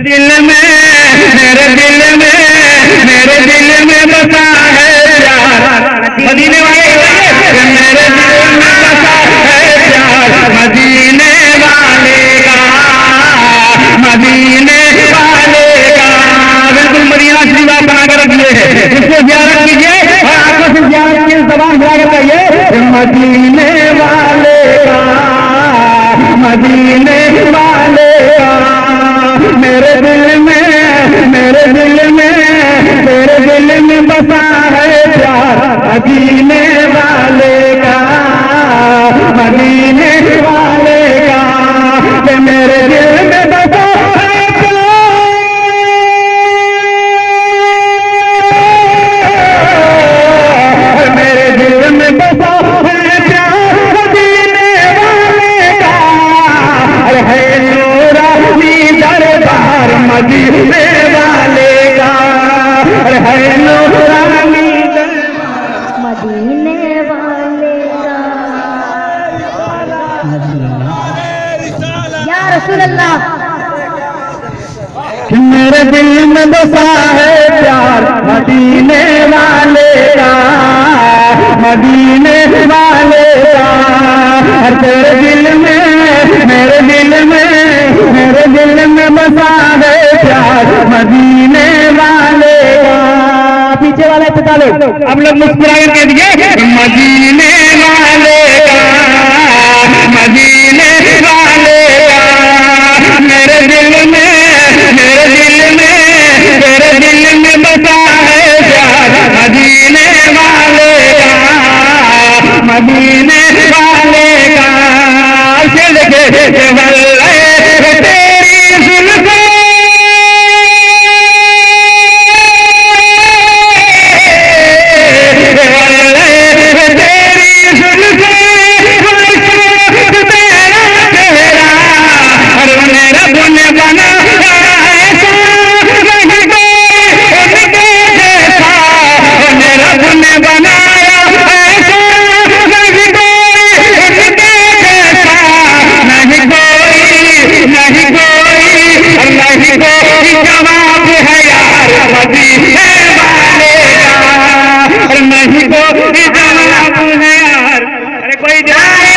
दिल में मेरे दिल में मेरे दिल में बसा है प्यार मदीने वाले मेरे दिल में बसा है प्यार मदीने वाले का मदीने वाले का। बिल्कुल मदीना शरीफ आप बना कर रखिए, इसको ज़ियारत कीजिए और आपको सिर्फ ज़ियारत की ज़बान बना कर कहिए मदीने वाले का मदीने वाले का। मेरे दिल में मेरे दिल में मेरे दिल में बसा है प्यार मदीने वाले का मदीने वाले का। मेरे दिल में बसा है प्यार मेरे दिल में बसा है प्यार मदीने वाले का। है नूरानी दरबार मदीने वाले का है नूरानी मदीने वाले का। या रसूल अल्लाह। मेरे दिल में बसा है प्यार मदीने वाले का मदीने वाले का। तेरे दिल में मेरे दिल में मेरे दिल में बसा है प्यार मदीने वाले का। पीछे वाले चलो अब लोग मुस्कुरा कर कह दिए मदीने वाले का मदीने वाले का। मेरे दिल में मेरे दिल में मेरे दिल में बसा है प्यार मदीने वाले का मदीने वाले का। देखे तेरी जुल्फे तेरी जुल्फे तेरा चेहरा और मेरा बुन बना मेरा बुन बनाया नहीं कोई जवाब है यार मदीने वाले का नहीं कोई जवाब है यार। अरे कोई जाए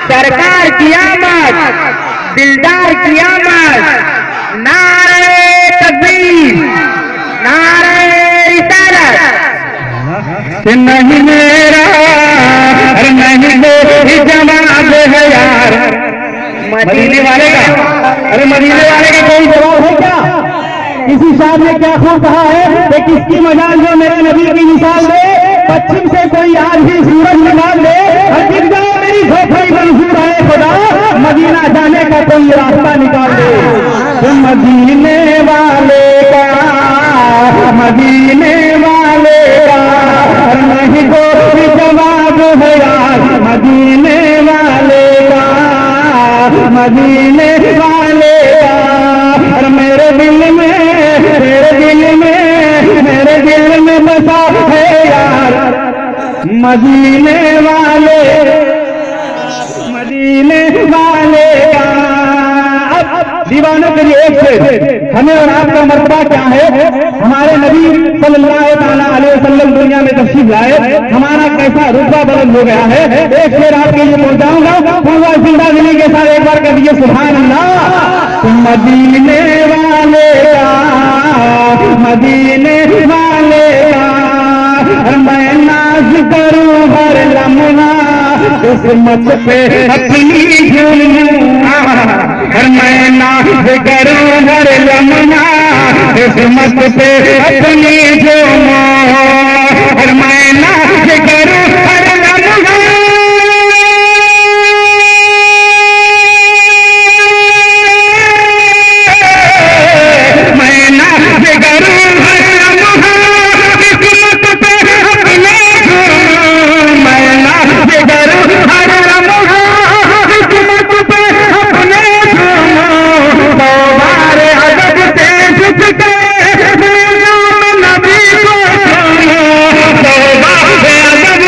सरकार की आमद दिलदार की आमद नारे तकबीर नारे रिसालत नहीं मेरा अरे नहीं कोई जवाब है यार मदीने वाले का। अरे मदीने वाले का कोई जवाब है क्या? किसी साहब ने क्या खूब कहा है कि किसकी मजाल जो मेरे नबी की मिसाल दे पश्चिम से कोई आज भी सूरज निकाल दे और दिख जाए मेरी झोपड़ी मंजूर है खुदा मदीना जाने का कोई रास्ता निकाल दे। मदीने वाले का मदीने वाले का नहीं कोई जवाब है यार मदीने वाले का मदीने वाले का। और मेरे दिल में मेरे दिल में मेरे दिल में बसा है यार मदीने वाले का। अब दीवानों के लिए एक से हमें और आपका मर्तबा क्या है? हमारे नबी सल्लल्लाहु अलैहि वसल्लम दुनिया में तशरीफ लाए, हमारा कैसा रुतबा बुलंद हो गया है। एक शेर आपके लिए पहुंचाऊंगा पूरा जिंदगी के साथ एक बार कह दीजिए सुभान अल्लाह। मदीने वाले का मदीने वाले का मैं नाज करूं हर लम्हा किस्मत पे अपनी झूलूं मैं नाज करूं हर लम्हा किस्मत पे अपनी झूमूं मैं नाज करूं हर लम्हा मैं नाज करूं हर लम्हा किस्मत पे अपनी झूमूं मैं नाज करूं हर लम्हा किस्मत पे अपनी झूमूं बारे अदब से झुक के नबी को सुनो बारे अदब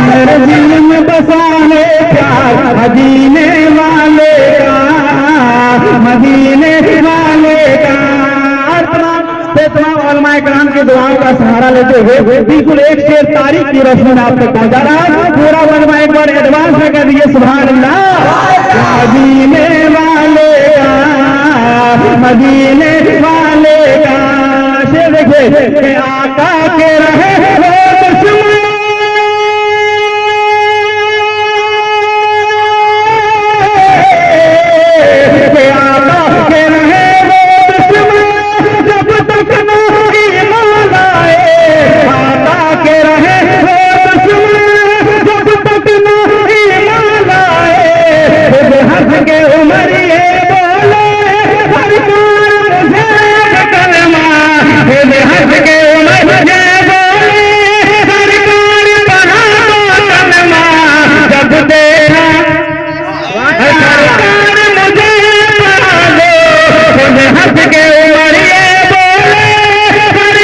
मेरे दिल में बसा है प्यार मदीने वाले का, मदीने वाले का। तमाम उलमाए किराम की दुआओं का सहारा लेते हुए बिल्कुल एक शेर तारीख की रोशनी में आप तक पहुंचा रहा है। पूरा उलमा एक बार एडवांस में कर दिए सुभान अल्लाह। मदीने वाले का, मदीने वाले का। शेर देखिए कि आका के रहे हो दुश्मन, के आका के रहे हो दुश्मन जब तक ना ईमान आए, आका के रहे हो दुश्मन जब तक ना ईमान आए। हंस के उमरिए बोले सरकार मुझे कलमा, हंस के उमरिए बोले सरकार बना कलमा। जब देखा सरकार मुझे बना दो, हंस के उमरिए बोले सरकार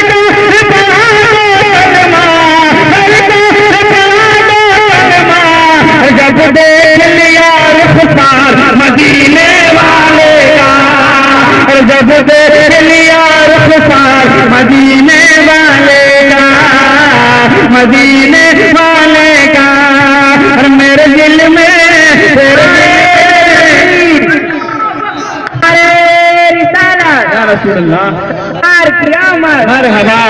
बना कलमा, सरकार बना कलमा। जब देख लिया रुखसार मदीने वाले का, जब देख लिया रुखसार मदीने वाले का, मदीने वाले का। मेरे दिल में अरे रिसालत या रसूल अल्लाह क़यामत मरहबा।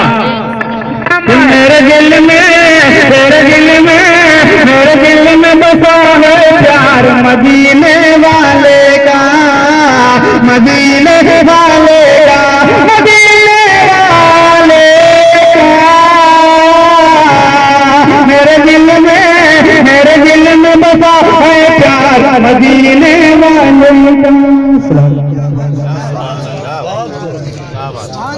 मेरे दिल में, मेरे दिल में, मेरे दिल में बसा है प्यार मदीने वाले का, मदीने वाले का, मदीने वाले का। मेरे दिल में, मेरे दिल में बसा है प्यार मदीने वाले का।